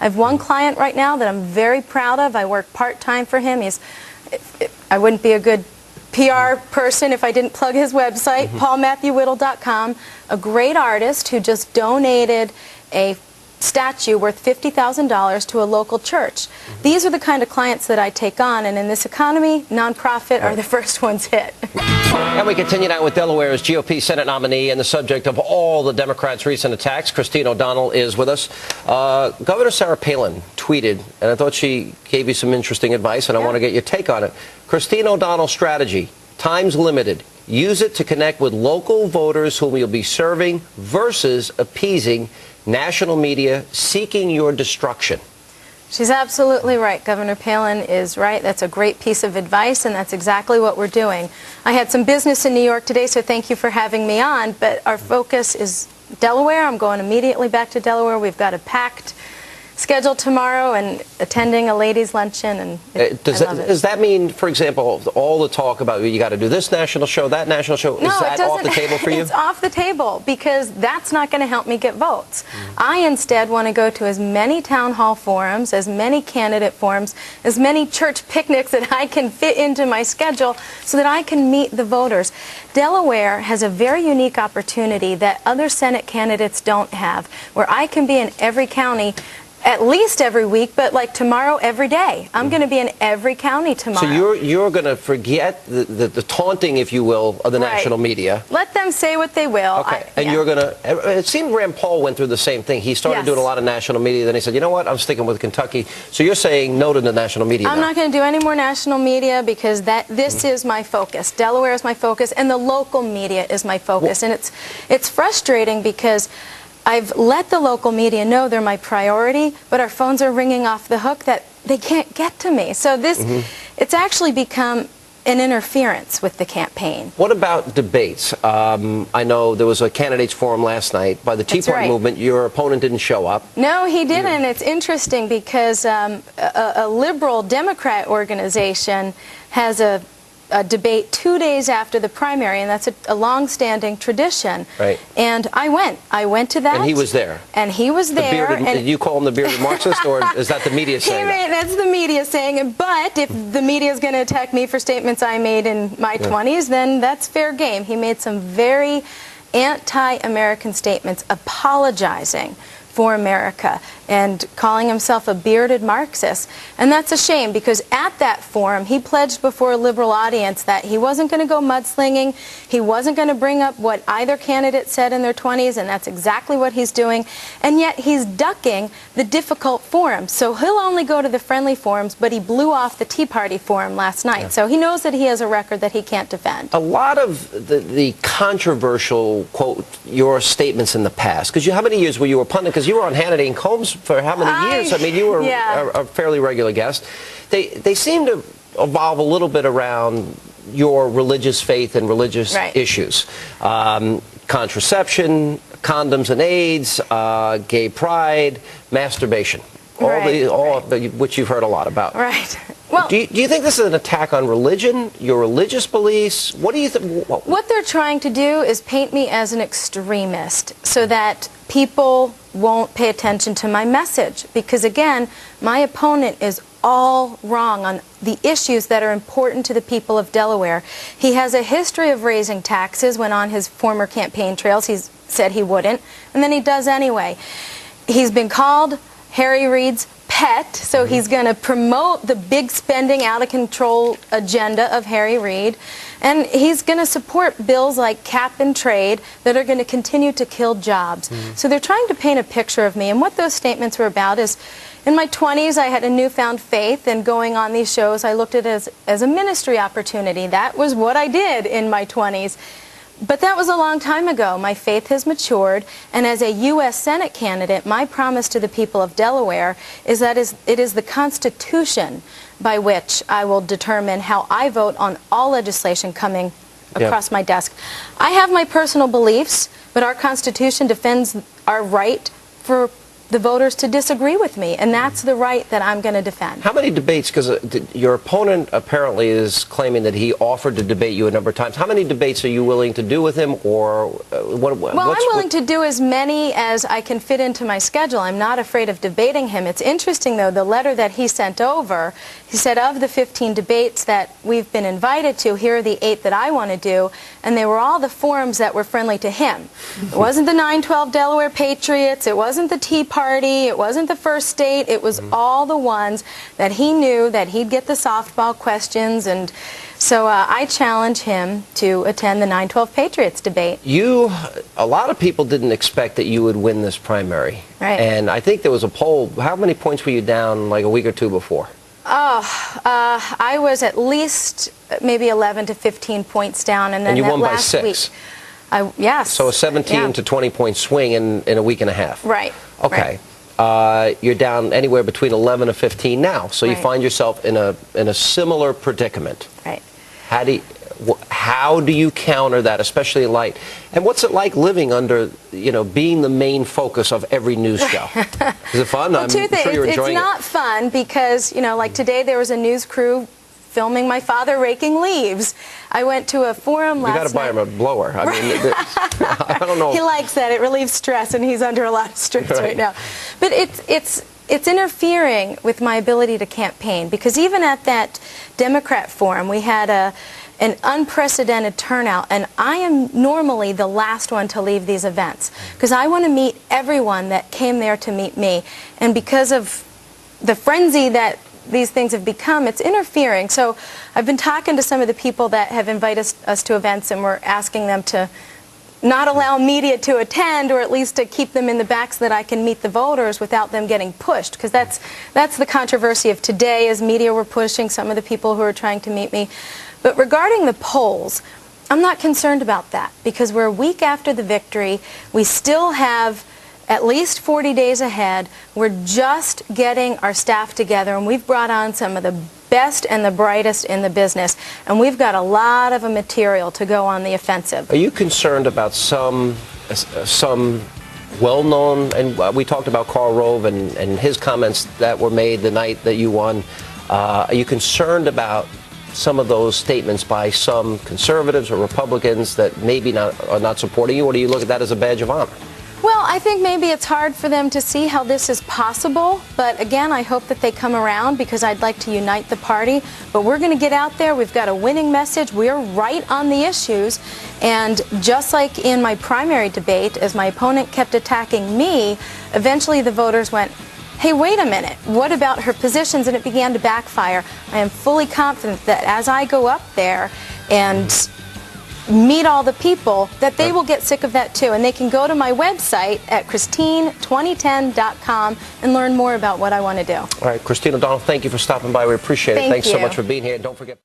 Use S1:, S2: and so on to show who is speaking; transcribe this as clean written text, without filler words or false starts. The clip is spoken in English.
S1: I have one client right now that I'm very proud of. I work part-time for him. I wouldn't be a good PR person if I didn't plug his website, paulmatthewwhittle.com, a great artist who just donated a statue worth $50,000 to a local church. These are the kind of clients that I take on, and in this economy, nonprofit are the first ones hit.
S2: And we continue now with Delaware's GOP Senate nominee and the subject of all the Democrats' recent attacks. Christine O'Donnell is with us. Governor Sarah Palin tweeted, and I thought she gave you some interesting advice, and I want to get your take on it. Christine O'Donnell's strategy, time's limited. Use it to connect with local voters whom you'll be serving versus appeasing national media seeking your destruction.
S1: She's absolutely right. Governor Palin is right. That's a great piece of advice, and that's exactly what we're doing. I had some business in New York today, so thank you for having me on, but our focus is Delaware. I'm going immediately back to Delaware. We've got a packed schedule tomorrow and attending a ladies' luncheon. And
S2: does that mean, for example, all the talk about you got to do this national show, that national show,
S1: no,
S2: is that off the table for you?
S1: It's off the table because that's not going to help me get votes. I instead want to go to as many town hall forums, as many candidate forums, as many church picnics that I can fit into my schedule so that I can meet the voters. Delaware has a very unique opportunity that other Senate candidates don't have, where I can be in every county at least every week, but like tomorrow, every day. I'm going to be in every county tomorrow.
S2: So you're going to forget the taunting, if you will, of the national media.
S1: Let them say what they will.
S2: Okay. You're going to... It seemed Rand Paul went through the same thing. He started doing a lot of national media, then he said, you know what, I'm sticking with Kentucky. So you're saying no to the national media
S1: I'm not going to do any more national media because this is my focus. Delaware is my focus, and the local media is my focus. And it's frustrating because I've let the local media know they're my priority, but our phones are ringing off the hook that they can't get to me. So it's actually become an interference with the campaign.
S2: What about debates? I know there was a candidates forum last night by the Tea Party movement. Your opponent didn't show up.
S1: No, he didn't. It's interesting because a liberal Democrat organization has a debate 2 days after the primary, and that's a long-standing tradition.
S2: Right.
S1: And I went to that.
S2: And he was there.
S1: And he was there.
S2: Did you call him the bearded Marxist, or is that the media saying that?
S1: That's the media saying it. But if the media is going to attack me for statements I made in my 20s, then that's fair game. He made some very anti-American statements apologizing for America and calling himself a bearded Marxist. And that's a shame because at that forum he pledged before a liberal audience that he wasn't going to go mudslinging, he wasn't going to bring up what either candidate said in their 20s, and that's exactly what he's doing. And yet he's ducking the difficult forums. So he'll only go to the friendly forums, but he blew off the Tea Party forum last night. So he knows that he has a record that he can't defend.
S2: A lot of the controversial, quote, your statements in the past, because how many years were you a pundit? Because you were on Hannity and Combs for how many years? I mean, you were a fairly regular guest. They seem to evolve a little bit around your religious faith and religious issues. Contraception, condoms and AIDS, gay pride, masturbation. Which you've heard a lot about.
S1: Right. Well,
S2: do you think this is an attack on religion, your religious beliefs? What do you think?
S1: What they're trying to do is paint me as an extremist so that people won't pay attention to my message. Because again, my opponent is all wrong on the issues that are important to the people of Delaware. He has a history of raising taxes when on his former campaign trails he said he wouldn't, and then he does anyway. He's been called Harry Reid's pet, so he's going to promote the big spending, out-of-control agenda of Harry Reid, and he's going to support bills like cap and trade that are going to continue to kill jobs. So they're trying to paint a picture of me, and what those statements were about is, in my 20s, I had a newfound faith, and going on these shows, I looked at it as a ministry opportunity. That was what I did in my 20s. But that was a long time ago. My faith has matured, and as a U.S. Senate candidate, my promise to the people of Delaware is that it is the Constitution by which I will determine how I vote on all legislation coming across my desk. I have my personal beliefs, but our Constitution defends our right for the voters to disagree with me, and that's the right that I'm going to defend.
S2: How many debates, because your opponent apparently is claiming that he offered to debate you a number of times. How many debates are you willing to do with him, or
S1: I'm willing to do as many as I can fit into my schedule. I'm not afraid of debating him. It's interesting, though, the letter that he sent over, he said of the 15 debates that we've been invited to, here are the 8 that I want to do, and they were all the forums that were friendly to him. It wasn't the 9/12 Delaware Patriots, it wasn't the Tea Party, it wasn't the First State, it was all the ones that he knew that he'd get the softball questions, and so I challenge him to attend the 9/12 Patriots debate.
S2: A lot of people didn't expect that you would win this primary.
S1: Right.
S2: And I think there was a poll. How many points were you down like a week or two before?
S1: I was at least maybe 11 to 15 points down, and then
S2: you
S1: that
S2: won by
S1: last
S2: 6.
S1: week, yes.
S2: So a 17 to 20 point swing in a week and a half.
S1: Right.
S2: Okay.
S1: Right.
S2: You're down anywhere between 11 to 15 now. So you
S1: Right.
S2: find yourself in a similar predicament.
S1: Right.
S2: How do you counter that, especially in light? And what's it like living under, being the main focus of every news show? Is it fun?
S1: Well,
S2: I'm
S1: two things.
S2: sure you're enjoying
S1: It's not fun because, like today there was a news crew filming my father raking leaves. I went to a forum last night.
S2: You got to buy him a blower. I mean, I don't know.
S1: He likes that. It relieves stress, and he's under a lot of stress right now. But it's interfering with my ability to campaign, because even at that Democrat forum, we had an unprecedented turnout, and I am normally the last one to leave these events because I want to meet everyone that came there to meet me, and because of the frenzy that these things have become, it's interfering. So I've been talking to some of the people that have invited us to events, and we're asking them to not allow media to attend, or at least to keep them in the back so that I can meet the voters without them getting pushed, because that's the controversy of today, is media were pushing some of the people who are trying to meet me. But regarding the polls, I'm not concerned about that, because we're a week after the victory. We still have at least 40 days ahead. We're just getting our staff together, and we've brought on some of the best and the brightest in the business, and we've got a lot of material to go on the offensive.
S2: Are you concerned about some well-known, and we talked about Karl Rove and his comments that were made the night that you won. Are you concerned about some of those statements by some conservatives or Republicans that maybe are not supporting you, or do you look at that as a badge of honor?
S1: Well, I think maybe it's hard for them to see how this is possible, but again, I hope that they come around, because I'd like to unite the party. But we're going to get out there. We've got a winning message. We're right on the issues, and just like in my primary debate, as my opponent kept attacking me, eventually the voters went, hey, wait a minute, what about her positions? And it began to backfire. I am fully confident that as I go up there and meet all the people, that they will get sick of that too. And they can go to my website at Christine2010.com and learn more about what I want to do.
S2: All right, Christine O'Donnell, thank you for stopping by. We appreciate it. Thanks so much for being here. Don't forget.